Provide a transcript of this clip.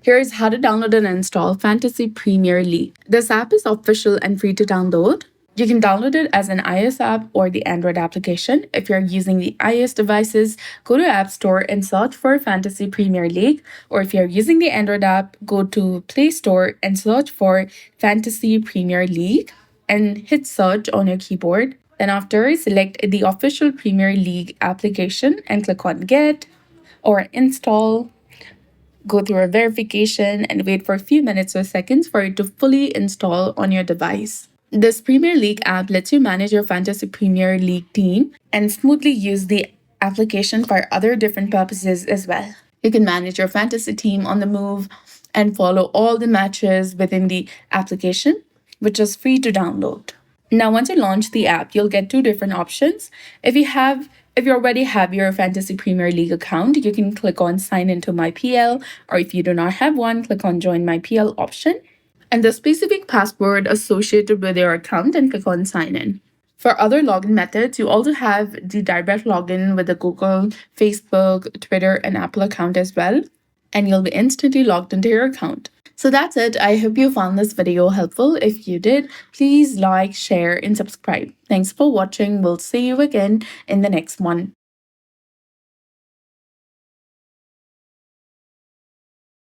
Here's how to download and install Fantasy Premier League. This app is official and free to download. You can download it as an iOS app or the Android application. If you're using the iOS devices, go to App Store and search for Fantasy Premier League. Or if you're using the Android app, go to Play Store and search for Fantasy Premier League and hit search on your keyboard. Then after, select the official Premier League application and click on Get or Install. Go through a verification and wait for a few minutes or seconds for it to fully install on your device. This Premier League app lets you manage your Fantasy Premier League team and smoothly use the application for other different purposes as well. You can manage your fantasy team on the move and follow all the matches within the application, which is free to download. Now, once you launch the app, you'll get two different options. If you already have your Fantasy Premier League account, you can click on Sign into My PL, or if you do not have one, click on Join My PL option and the specific password associated with your account and click on Sign in. For other login methods, you also have the direct login with the Google, Facebook, Twitter, and Apple account as well, and you'll be instantly logged into your account. So that's it. I hope you found this video helpful. If you did, please like, share, and subscribe. Thanks for watching. We'll see you again in the next one.